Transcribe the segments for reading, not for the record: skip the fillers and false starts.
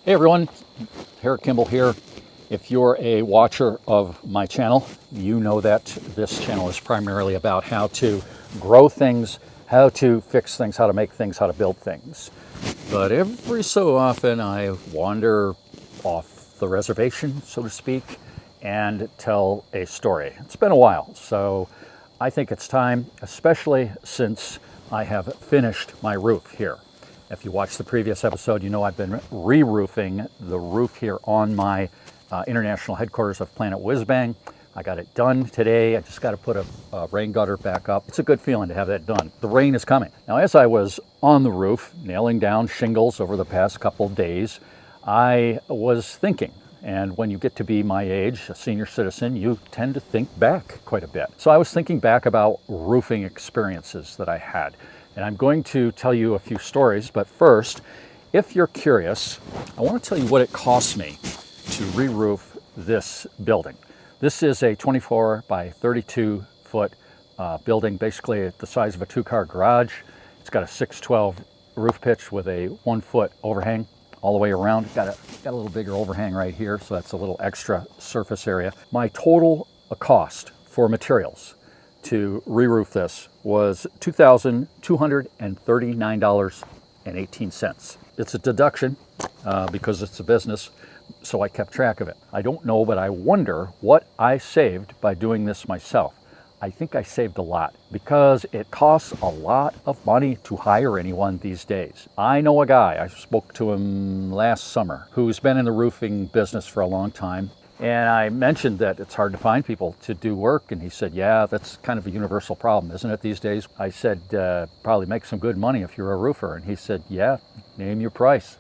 Hey everyone, Herrick Kimball here. If you're a watcher of my channel, you know that this channel is primarily about how to grow things, how to fix things, how to make things, how to build things. But every so often I wander off the reservation, so to speak, and tell a story. It's been a while, so I think it's time, especially since I have finished my roof here. If you watched the previous episode, you know I've been re-roofing the roof here on my international headquarters of Planet Whizbang. I got it done today. I just got to put a rain gutter back up. It's a good feeling to have that done. The rain is coming. Now, as I was on the roof, nailing down shingles over the past couple of days, I was thinking, and when you get to be my age, a senior citizen, you tend to think back quite a bit. So I was thinking back about roofing experiences that I had. And I'm going to tell you a few stories, but first, if you're curious, I want to tell you what it cost me to re-roof this building. This is a 24 by 32 foot building, basically the size of a two-car garage. It's got a 612 roof pitch with a 1 foot overhang all the way around. Got a little bigger overhang right here, so that's a little extra surface area. My total cost for materials to re-roof this was $2,239.18. It's a deduction because it's a business, so I kept track of it. I don't know, but I wonder what I saved by doing this myself. I think I saved a lot because it costs a lot of money to hire anyone these days. I know a guy, I spoke to him last summer, who's been in the roofing business for a long time. And I mentioned that it's hard to find people to do work, and he said, yeah, that's kind of a universal problem, isn't it, these days? I said, probably make some good money if you're a roofer. And he said, yeah, name your price.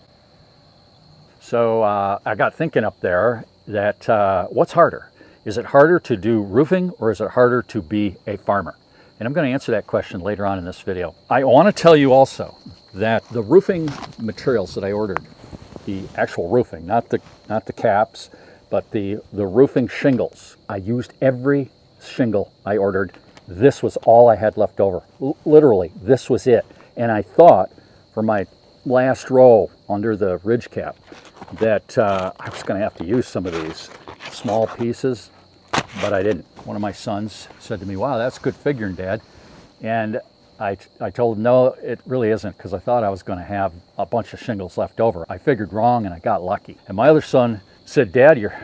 So I got thinking up there that what's harder? Is it harder to do roofing, or is it harder to be a farmer? And I'm going to answer that question later on in this video. I want to tell you also that the roofing materials that I ordered, the actual roofing, not the caps, but the roofing shingles, I used every shingle I ordered. This was all I had left over. Literally, this was it. And I thought for my last row under the ridge cap that I was going to have to use some of these small pieces, but I didn't. One of my sons said to me, wow, that's good figuring, Dad. And I told him, no, it really isn't, because I thought I was going to have a bunch of shingles left over. I figured wrong, and I got lucky. And my other son said, Dad, you're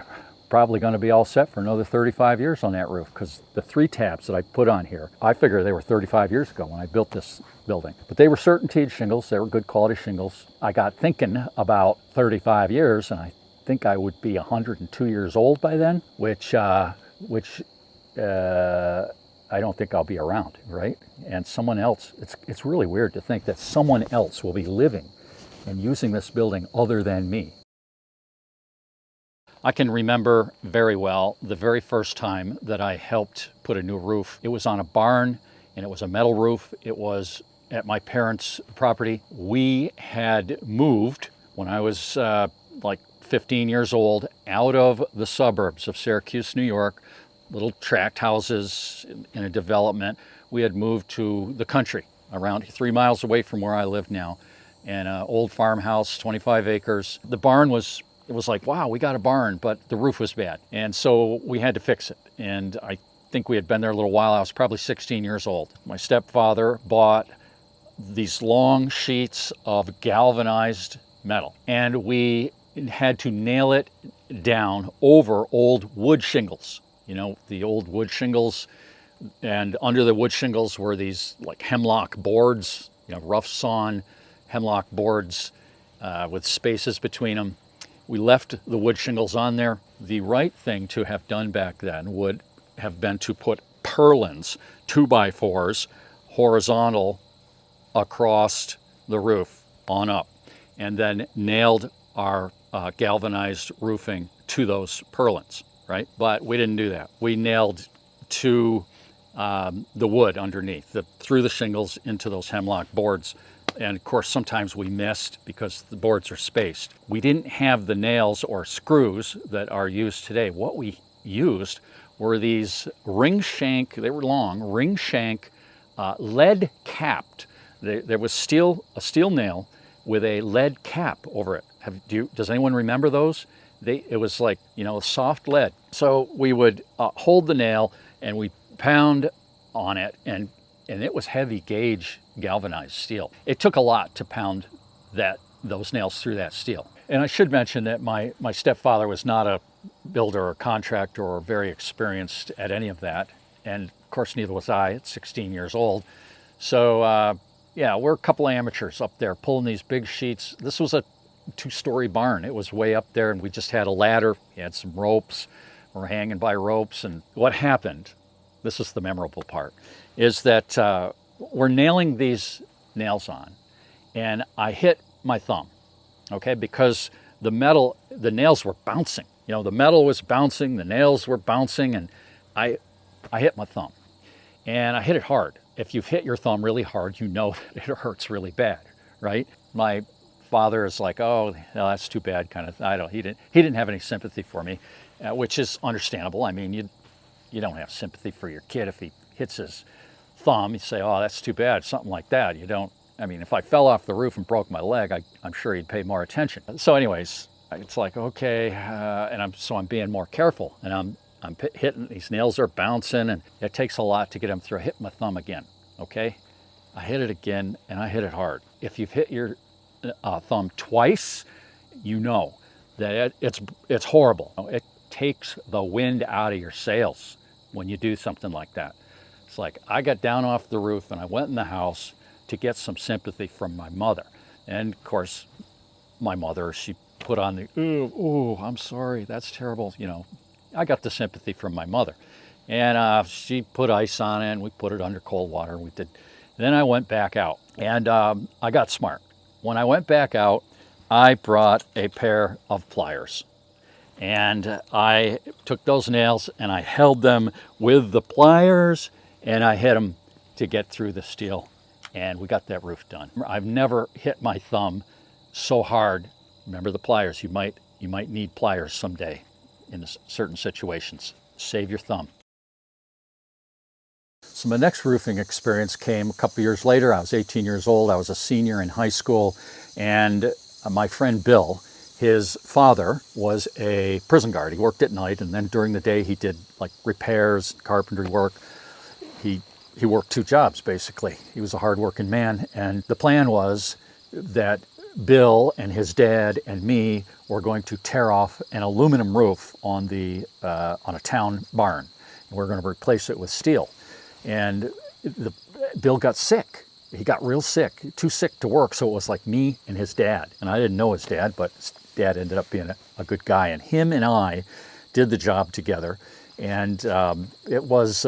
probably going to be all set for another 35 years on that roof, because the 3 tabs that I put on here, I figure they were 35 years ago when I built this building. But they were CertainTeed shingles. They were good quality shingles. I got thinking about 35 years, and I think I would be 102 years old by then, which I don't think I'll be around, right? And someone else, it's really weird to think that someone else will be living and using this building other than me. I can remember very well the very first time that I helped put a new roof. It was on a barn, and it was a metal roof. It was at my parents' property. We had moved when I was like 15 years old out of the suburbs of Syracuse, New York, little tract houses in a development. We had moved to the country around 3 miles away from where I live now, and an old farmhouse, 25 acres. The barn was, it was like, wow, we got a barn, but the roof was bad. And so we had to fix it. And I think we had been there a little while. I was probably 16 years old. My stepfather bought these long sheets of galvanized metal, and we had to nail it down over old wood shingles. You know, the old wood shingles, and under the wood shingles were these like hemlock boards, you know, rough sawn hemlock boards with spaces between them. We left the wood shingles on there. The right thing to have done back then would have been to put purlins, 2x4s, horizontal across the roof on up, and then nailed our galvanized roofing to those purlins, right? But we didn't do that. We nailed to the wood underneath, through the shingles into those hemlock boards. And of course, sometimes we missed because the boards are spaced. We didn't have the nails or screws that are used today. What we used were these ring shank, they were long, ring shank, lead capped. There was a steel nail with a lead cap over it. Does anyone remember those? It was like, soft lead. So we would hold the nail and we pound on it, and it was heavy gauge galvanized steel. It took a lot to pound those nails through that steel. And I should mention that my stepfather was not a builder or contractor or very experienced at any of that. And of course, neither was I at 16 years old. So yeah, we're a couple of amateurs up there pulling these big sheets. This was a 2-story barn. It was way up there, and we just had a ladder. We had some ropes. We're hanging by ropes. And what happened, this is the memorable part, is that we're nailing these nails on, and I hit my thumb, okay, because the nails were bouncing. The metal was bouncing, the nails were bouncing, and I hit my thumb. And I hit it hard. If you've hit your thumb really hard, you know that it hurts really bad, right? My father is like, oh, no, that's too bad, kind of. He didn't have any sympathy for me, which is understandable. I mean, you don't have sympathy for your kid if he hits his thumb. You say, oh, that's too bad, something like that. You don't. I mean, if I fell off the roof and broke my leg, I'm sure he'd pay more attention. So, anyways, it's like, okay, and I'm being more careful, and I'm hitting, these nails are bouncing, and it takes a lot to get them through. I hit my thumb again, okay? I hit it again, and I hit it hard. If you've hit your thumb twice, you know that it's horrible. It takes the wind out of your sails when you do something like that. It's like I got down off the roof, and I went in the house to get some sympathy from my mother. And of course, my mother, she put on the, ooh, I'm sorry, that's terrible. I got the sympathy from my mother. And she put ice on it, and we put it under cold water, and we did. Then I went back out, and I got smart. When I went back out, I brought a pair of pliers. And I took those nails, and I held them with the pliers, and I hit them to get through the steel. And we got that roof done. I've never hit my thumb so hard. Remember the pliers. You might need pliers someday in certain situations. Save your thumb. So my next roofing experience came a couple years later. I was 18 years old. I was a senior in high school, and my friend Bill, his father was a prison guard. He worked at night, and then during the day he did like repairs, carpentry work. He worked 2 jobs, basically. He was a hardworking man, and the plan was that Bill and his dad and me were going to tear off an aluminum roof on a town barn. And we're going to replace it with steel. And Bill got sick. He got real sick, too sick to work, so it was like me and his dad. And I didn't know his dad, but his dad ended up being a good guy. And him and I did the job together, and it was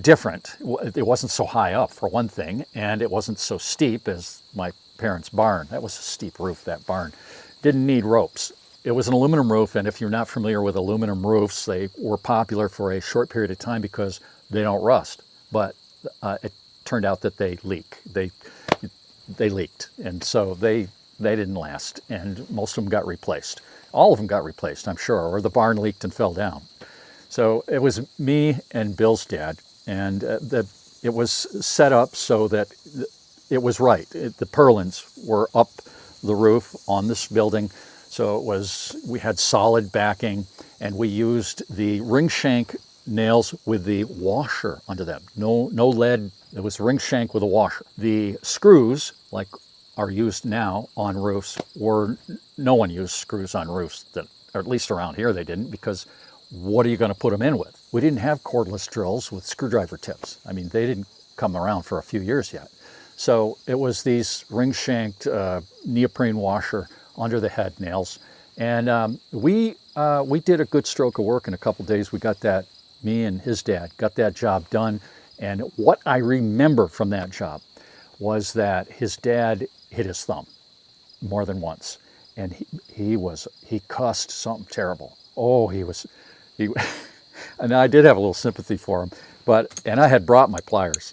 different. It wasn't so high up, for one thing, and it wasn't so steep as my parents' barn. That was a steep roof, that barn. Didn't need ropes. It was an aluminum roof, and if you're not familiar with aluminum roofs, they were popular for a short period of time because they don't rust. But it turned out that they leak. They leaked, and so they didn't last, and most of them got replaced. All of them got replaced, I'm sure, or the barn leaked and fell down. So it was me and Bill's dad, and it was set up so that it was right. The purlins were up the roof on this building, so we had solid backing, and we used the ring shank nails with the washer under them. No lead. It was ring shank with a washer. The screws, like are used now on roofs, no one used screws on roofs, or at least around here they didn't, because what are you going to put them in with? We didn't have cordless drills with screwdriver tips. I mean, they didn't come around for a few years yet. So it was these ring-shanked neoprene washer under the head nails. And we did a good stroke of work in a couple days. Me and his dad got that job done. And what I remember from that job was that his dad hit his thumb more than once. And he cussed something terrible. Oh, he and I did have a little sympathy for him, and I had brought my pliers,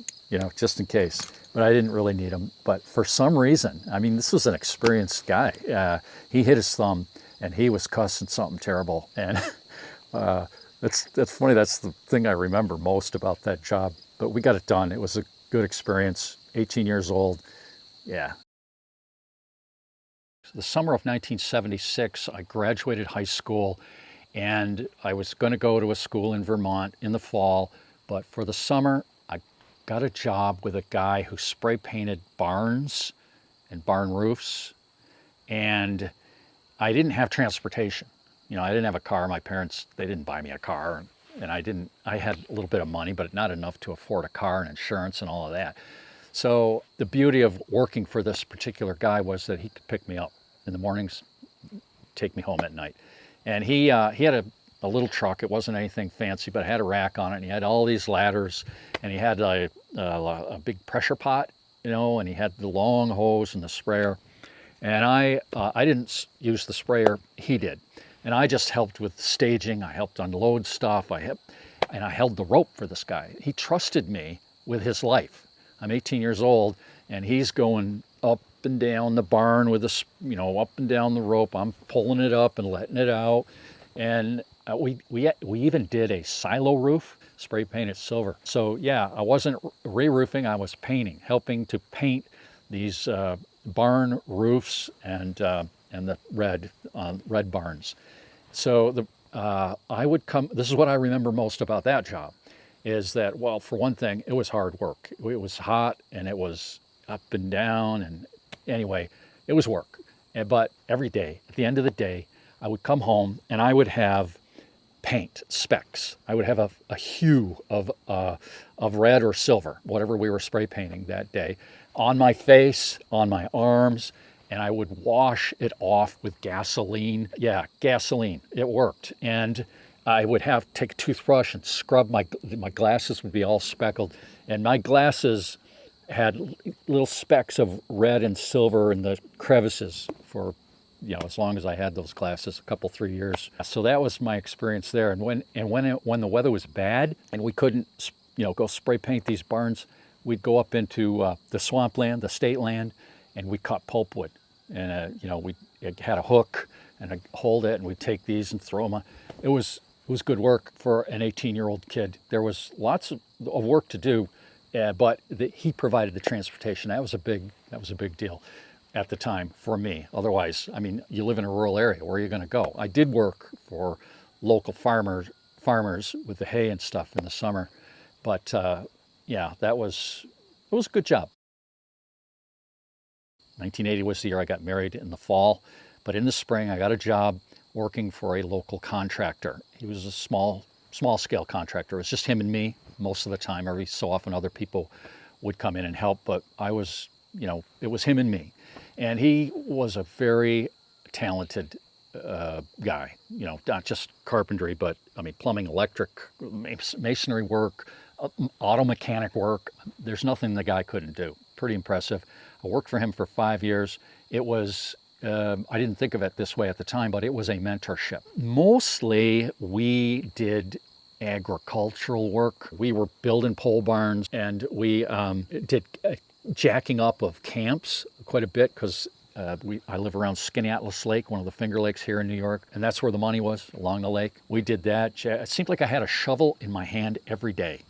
just in case, but I didn't really need them. But for some reason, I mean, this was an experienced guy. He hit his thumb, and he was cussing something terrible. And that's funny. That's the thing I remember most about that job. But we got it done. It was a good experience. 18 years old. Yeah. the summer of 1976, I graduated high school, and I was going to go to a school in Vermont in the fall, but for the summer, I got a job with a guy who spray painted barns and barn roofs, and I didn't have transportation. I didn't have a car. My parents, they didn't buy me a car, and I had a little bit of money, but not enough to afford a car and insurance and all of that. So the beauty of working for this particular guy was that he could pick me up in the mornings, take me home at night. And he had a little truck. It wasn't anything fancy, but it had a rack on it, and he had all these ladders, and he had a big pressure pot, and he had the long hose and the sprayer. And I didn't use the sprayer, he did. And I just helped with staging. I helped unload stuff. And I held the rope for this guy. He trusted me with his life. I'm 18 years old, and he's going up and down the barn with up and down the rope. I'm pulling it up and letting it out. And we even did a silo roof, spray painted silver. So yeah, I wasn't re-roofing, I was painting, helping to paint these barn roofs and the red barns. So I would come. This is what I remember most about that job, is that, well, for one thing, it was hard work. It was hot, and it was up and down, and anyway, it was work. But every day, at the end of the day, I would come home and I would have paint specks. I would have a hue of red or silver, whatever we were spray painting that day, on my face, on my arms, and I would wash it off with gasoline. Yeah, gasoline. It worked. And I would take a toothbrush and scrub my glasses would be all speckled, and my glasses had little specks of red and silver in the crevices for as long as I had those glasses, a couple 3 years. So that was my experience there. And when the weather was bad and we couldn't go spray paint these barns, we'd go up into the swampland, the state land, and we cut pulpwood. And we had a hook and I'd hold it, and we'd take these and throw them. It was good work for an 18-year-old kid. There was lots of work to do, but he provided the transportation. That was a big deal at the time for me. Otherwise, you live in a rural area. Where are you going to go? I did work for local farmers with the hay and stuff in the summer, but it was a good job. 1980 was the year I got married in the fall, but in the spring I got a job working for a local contractor. He was a small scale contractor. It was just him and me most of the time. Every so often other people would come in and help, but it was him and me. And he was a very talented guy, not just carpentry, but plumbing, electric, masonry work, auto mechanic work. There's nothing the guy couldn't do. Pretty impressive. I worked for him for 5 years. It was, I didn't think of it this way at the time, but it was a mentorship. Mostly we did agricultural work. We were building pole barns, and we did jacking up of camps quite a bit, because I live around Skaneateles Lake, one of the Finger Lakes here in New York, and that's where the money was, along the lake. We did that. It seemed like I had a shovel in my hand every day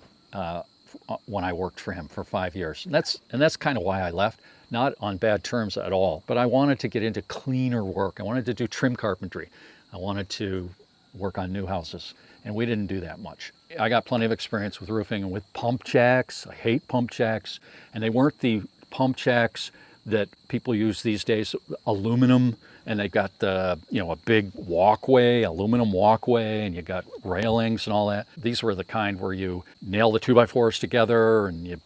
when I worked for him for 5 years. And that's kind of why I left. Not on bad terms at all, but I wanted to get into cleaner work. I wanted to do trim carpentry. I wanted to work on new houses, and we didn't do that much. I got plenty of experience with roofing and with pump jacks. I hate pump jacks, and they weren't the pump jacks that people use these days, aluminum, and they got a big walkway, aluminum walkway, and you got railings and all that. These were the kind where you nail the 2x4s together, and you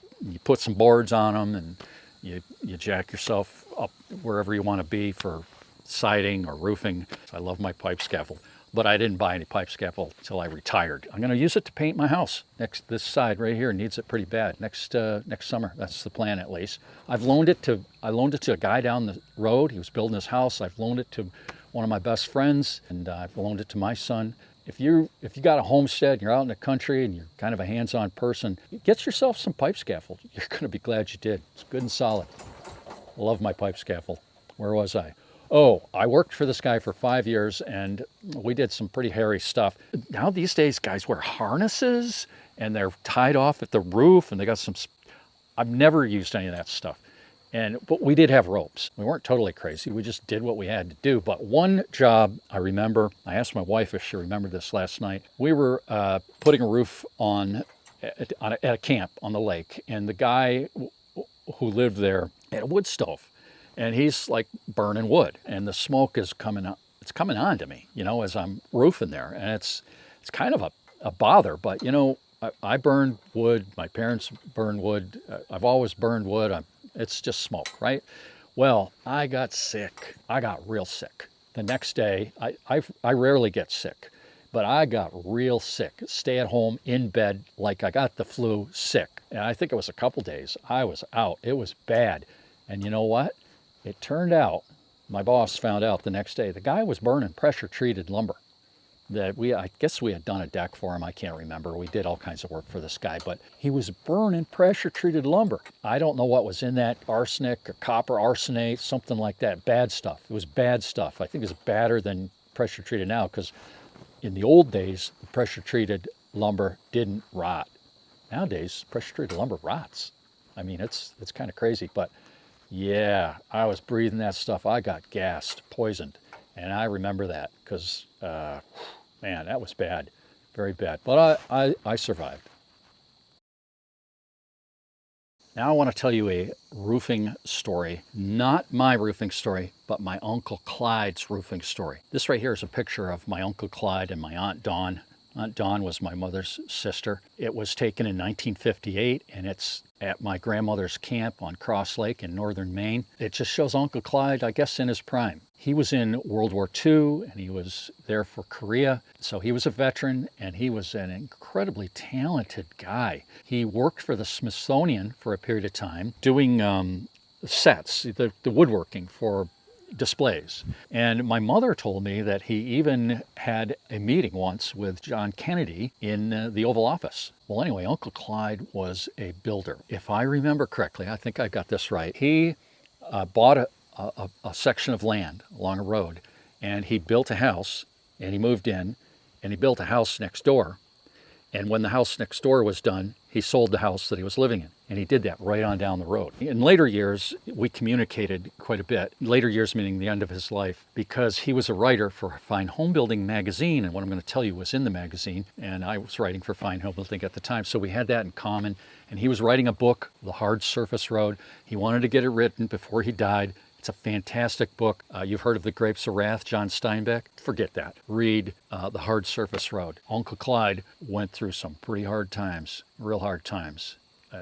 put some boards on them, and you jack yourself up wherever you want to be for siding or roofing. I love my pipe scaffold, but I didn't buy any pipe scaffold until I retired. I'm going to use it to paint my house. This side right here needs it pretty bad. Next summer, that's the plan at least. I loaned it to a guy down the road. He was building his house. I've loaned it to one of my best friends, and I've loaned it to my son. If you got a homestead and you're out in the country and you're kind of a hands-on person, get yourself some pipe scaffold. You're going to be glad you did. It's good and solid. I love my pipe scaffold. Where was I? Oh, I worked for this guy for 5 years, and we did some pretty hairy stuff. Now these days, guys wear harnesses, and they're tied off at the roof, and they got some. I've never used any of that stuff. But we did have ropes. We weren't totally crazy. We just did what we had to do. But one job I remember, I asked my wife if she remembered this last night. We were putting a roof at a camp on the lake, and the guy who lived there had a wood stove, and he's like burning wood, and the smoke is coming up. It's coming on to me, as I'm roofing there, and it's kind of a bother. But I burned wood. My parents burned wood. I've always burned wood. It's just smoke, right? Well, I got sick. I got real sick. The next day, I rarely get sick, but I got real sick. Stay at home in bed like I got the flu, sick. And I think it was a couple days. I was out. It was bad. And you know what? It turned out, my boss found out the next day, the guy was burning pressure-treated lumber. I guess we had done a deck for him. I can't remember. We did all kinds of work for this guy, but he was burning pressure-treated lumber. I don't know what was in that, arsenic or copper arsenate, something like that. Bad stuff. It was bad stuff. I think it's badder than pressure-treated now, because in the old days, the pressure-treated lumber didn't rot. Nowadays, pressure-treated lumber rots. I mean, it's kind of crazy, but yeah, I was breathing that stuff. I got gassed, poisoned, and I remember that because, man, that was bad, very bad. But I survived. Now I want to tell you a roofing story, not my roofing story, but my Uncle Clyde's roofing story. This right here is a picture of my Uncle Clyde and my Aunt Dawn. Aunt Dawn was my mother's sister. It was taken in 1958, and it's at my grandmother's camp on Cross Lake in northern Maine. It just shows Uncle Clyde, I guess, in his prime. He was in World War II, and he was there for Korea. So he was a veteran, and he was an incredibly talented guy. He worked for the Smithsonian for a period of time, doing sets, the woodworking for displays. And my mother told me that he even had a meeting once with John Kennedy in the Oval Office. Well, anyway, Uncle Clyde was a builder. If I remember correctly, I think I got this right, he bought a section of land along a road, and he built a house, and he moved in, and he built a house next door. And when the house next door was done, he sold the house that he was living in. And he did that right on down the road. In later years, we communicated quite a bit. Later years meaning the end of his life, because he was a writer for Fine Home Building magazine. And what I'm going to tell you was in the magazine. And I was writing for Fine Home Building at the time. So we had that in common. And he was writing a book, The Hard Surface Road. He wanted to get it written before he died. It's a fantastic book. You've heard of The Grapes of Wrath, John Steinbeck? Forget that. Read The Hard Surface Road. Uncle Clyde went through some pretty hard times, real hard times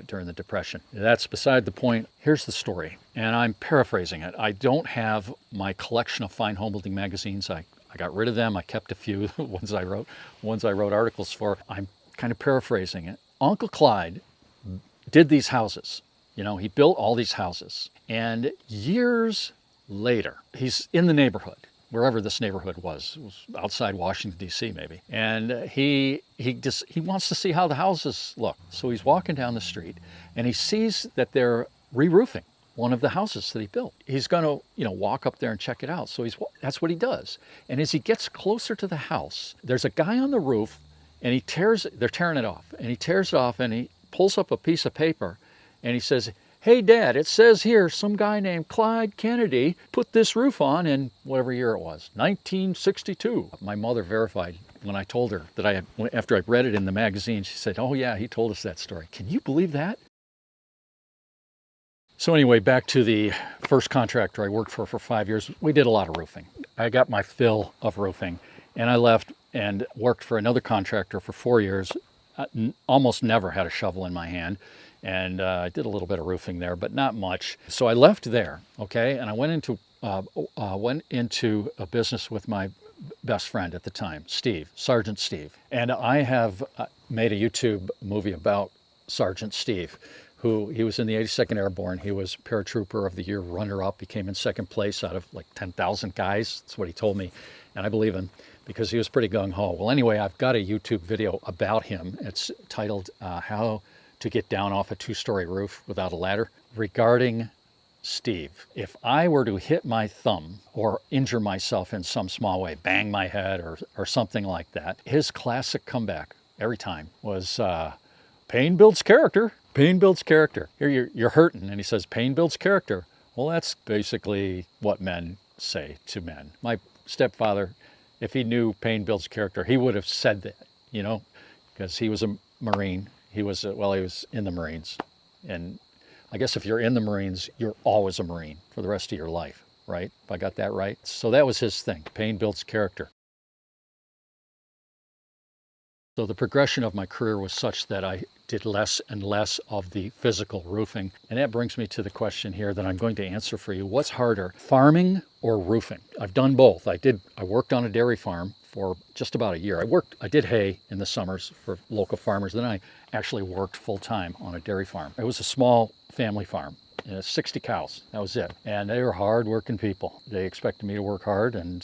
during the Depression. That's beside the point. Here's the story, and I'm paraphrasing it. I don't have my collection of Fine Home Building magazines. I got rid of them. I kept a few, ones I wrote articles for. I'm kind of paraphrasing it. Uncle Clyde did these houses. He built all these houses. And years later, he's in the neighborhood, wherever this neighborhood was. It was outside Washington, D.C. maybe. And he wants to see how the houses look. So he's walking down the street, and he sees that they're re-roofing one of the houses that he built. He's going to, walk up there and check it out. So that's what he does. And as he gets closer to the house, there's a guy on the roof, and they're tearing it off. And he tears it off, and he pulls up a piece of paper, and he says, "Hey, Dad, it says here some guy named Clyde Kennedy put this roof on in whatever year it was, 1962. My mother verified when I told her that after I read it in the magazine, she said, "Oh yeah, he told us that story." Can you believe that? So anyway, back to the first contractor I worked for 5 years. We did a lot of roofing. I got my fill of roofing, and I left and worked for another contractor for 4 years. Almost never had a shovel in my hand. And I did a little bit of roofing there, but not much. So I left there, okay, and I went into a business with my best friend at the time, Sergeant Steve. And I have made a YouTube movie about Sergeant Steve, he was in the 82nd Airborne. He was Paratrooper of the Year runner-up. He came in second place out of like 10,000 guys. That's what he told me, and I believe him, because he was pretty gung-ho. Well, anyway, I've got a YouTube video about him. It's titled How to Get Down Off a Two-Story Roof Without a Ladder. Regarding Steve, if I were to hit my thumb or injure myself in some small way, bang my head or something like that, his classic comeback every time was, pain builds character. Pain builds character. Here you're hurting, and he says, pain builds character. Well, that's basically what men say to men. My stepfather, if he knew pain builds character, he would have said that, because he was a Marine. He was in the Marines. And I guess if you're in the Marines, you're always a Marine for the rest of your life, right? If I got that right. So that was his thing. Pain builds character. So the progression of my career was such that I did less and less of the physical roofing. And that brings me to the question here that I'm going to answer for you. What's harder, farming or roofing? I've done both. I worked on a dairy farm for just about a year. I did hay in the summers for local farmers. Then I actually worked full time on a dairy farm. It was a small family farm. 60 cows, that was it. And they were hard working people. They expected me to work hard, and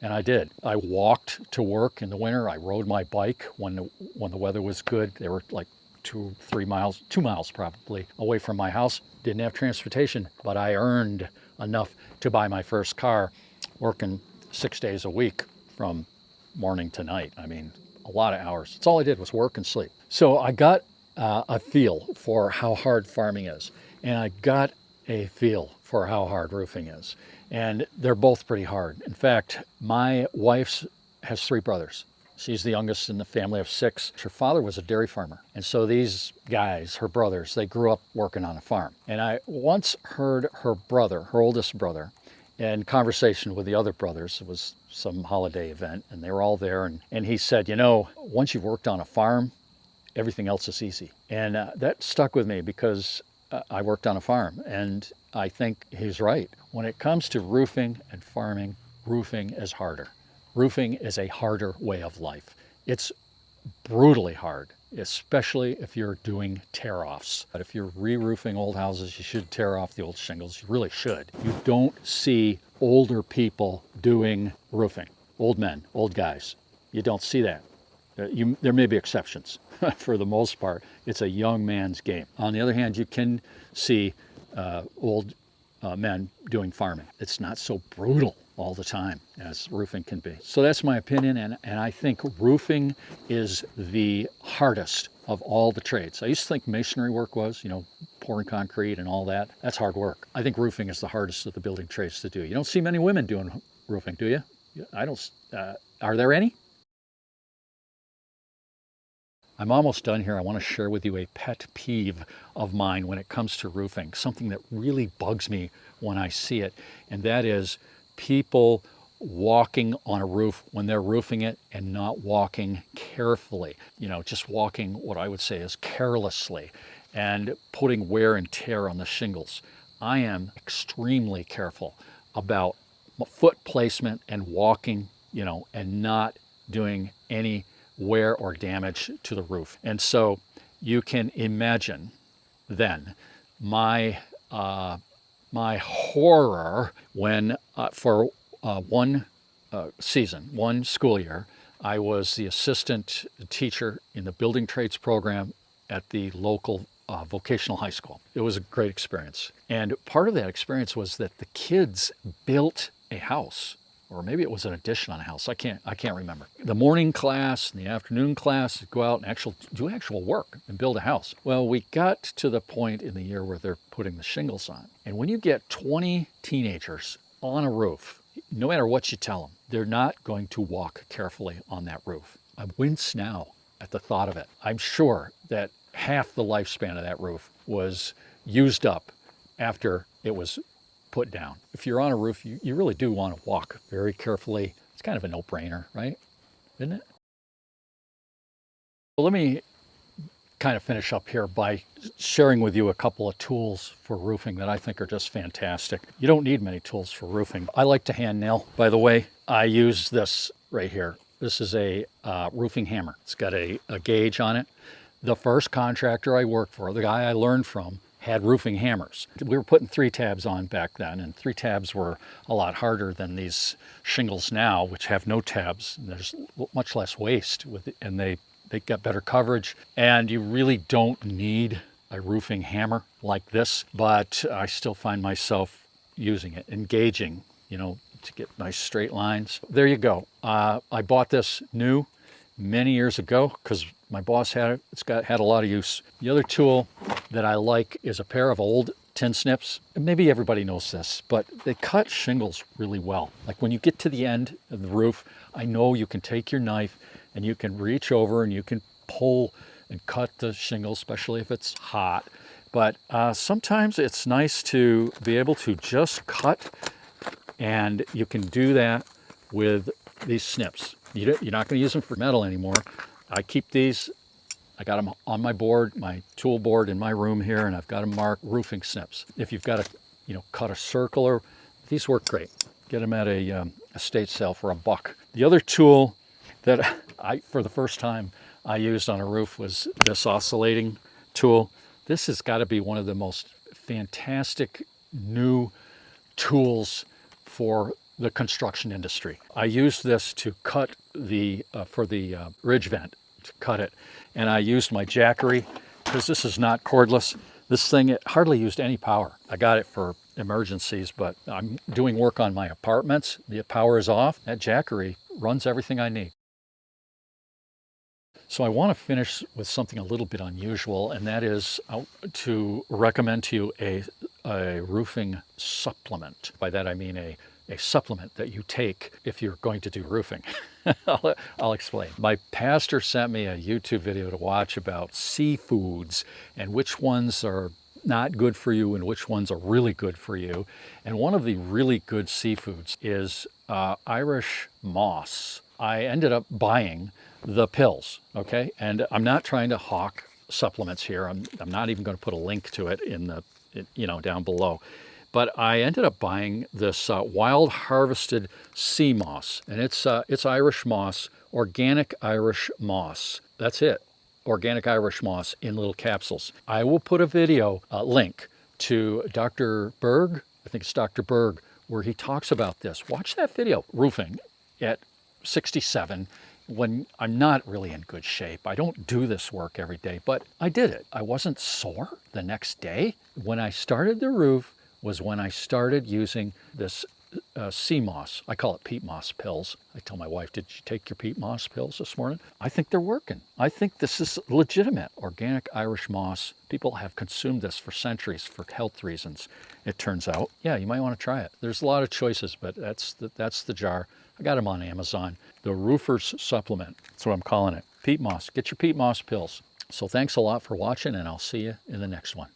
I did. I walked to work in the winter. I rode my bike when the weather was good. They were like 2 miles probably away from my house. Didn't have transportation, but I earned enough to buy my first car, working 6 days a week from morning to night. I mean, a lot of hours. That's all I did was work and sleep. So I got a feel for how hard farming is, and I got a feel for how hard roofing is. And they're both pretty hard. In fact, my wife has 3 brothers. She's the youngest in the family of 6. Her father was a dairy farmer. And so these guys, her brothers, they grew up working on a farm. And I once heard her oldest brother, in conversation with the other brothers. It was some holiday event, and they were all there. And he said, once you've worked on a farm, everything else is easy. And that stuck with me because I worked on a farm, and I think he's right. When it comes to roofing and farming, roofing is harder. Roofing is a harder way of life. It's brutally hard, especially if you're doing tear-offs. But if you're re-roofing old houses, you should tear off the old shingles. You really should. You don't see older people doing roofing. Old men, old guys. You don't see that. There may be exceptions. For the most part, it's a young man's game. On the other hand, you can see old men doing farming. It's not so brutal all the time as roofing can be. So that's my opinion, and I think roofing is the hardest of all the trades. I used to think masonry work was, pouring concrete and all that. That's hard work. I think roofing is the hardest of the building trades to do. You don't see many women doing roofing, do you? I don't. Are there any? I'm almost done here. I want to share with you a pet peeve of mine when it comes to roofing, something that really bugs me when I see it, and that is people walking on a roof when they're roofing it and not walking carefully, just walking what I would say is carelessly and putting wear and tear on the shingles. I am extremely careful about foot placement and walking, and not doing any wear or damage to the roof. And so you can imagine then my horror when for one school year, I was the assistant teacher in the building trades program at the local vocational high school. It was a great experience. And part of that experience was that the kids built a house, or maybe it was an addition on a house. I can't remember. The morning class and the afternoon class go out and do actual work and build a house. Well, we got to the point in the year where they're putting the shingles on. And when you get 20 teenagers on a roof, no matter what you tell them, they're not going to walk carefully on that roof. I wince now at the thought of it. I'm sure that half the lifespan of that roof was used up after it was put down. If you're on a roof, you really do want to walk very carefully. It's kind of a no-brainer, right? Isn't it? Well, let me kind of finish up here by sharing with you a couple of tools for roofing that I think are just fantastic. You don't need many tools for roofing. I like to hand nail, by the way. I use this right here. This is a roofing hammer. It's got a gauge on it. The first contractor I worked for, the guy I learned from, had roofing hammers. We were putting 3 tabs on back then, and 3 tabs were a lot harder than these shingles now, which have no tabs. And there's much less waste with it, and they got better coverage. And you really don't need a roofing hammer like this, but I still find myself using it, engaging, to get nice straight lines. There you go. I bought this new many years ago because my boss had it. It's had a lot of use. The other tool that I like is a pair of old tin snips. Maybe everybody knows this, but they cut shingles really well. Like when you get to the end of the roof, I know you can take your knife and you can reach over and you can pull and cut the shingles, especially if it's hot. But sometimes it's nice to be able to just cut, and you can do that with these snips. You're not going to use them for metal anymore. I keep these. I got them on my board, my tool board in my room here, and I've got them marked roofing snips. If you've got to, cut a circle, or these work great. Get them at a estate sale for $1. The other tool that for the first time, I used on a roof was this oscillating tool. This has got to be one of the most fantastic new tools for the construction industry. I used this to cut for the ridge vent, to cut it. And I used my jackery, because this is not cordless. This thing, it hardly used any power. I got it for emergencies, but I'm doing work on my apartments. The power is off. That jackery runs everything I need. So I want to finish with something a little bit unusual, and that is to recommend to you a roofing supplement. By that I mean a supplement that you take if you're going to do roofing. I'll explain. My pastor sent me a YouTube video to watch about seafoods and which ones are not good for you and which ones are really good for you. And one of the really good seafoods is Irish moss. I ended up buying the pills, okay? And I'm not trying to hawk supplements here. I'm not even going to put a link to it down below. But I ended up buying this wild harvested sea moss, and it's Irish moss, organic Irish moss. That's it, organic Irish moss in little capsules. I will put a video link to Dr. Berg, I think it's Dr. Berg, where he talks about this. Watch that video, roofing at 67, when I'm not really in good shape. I don't do this work every day, but I did it. I wasn't sore the next day. When I started the roof was when I started using this sea moss. I call it peat moss pills. I tell my wife, did you take your peat moss pills this morning? I think they're working. I think this is legitimate. Organic Irish moss. People have consumed this for centuries for health reasons, it turns out. Yeah, you might want to try it. There's a lot of choices, but that's the jar. I got them on Amazon. The Roofer's Supplement. That's what I'm calling it. Peat moss. Get your peat moss pills. So thanks a lot for watching, and I'll see you in the next one.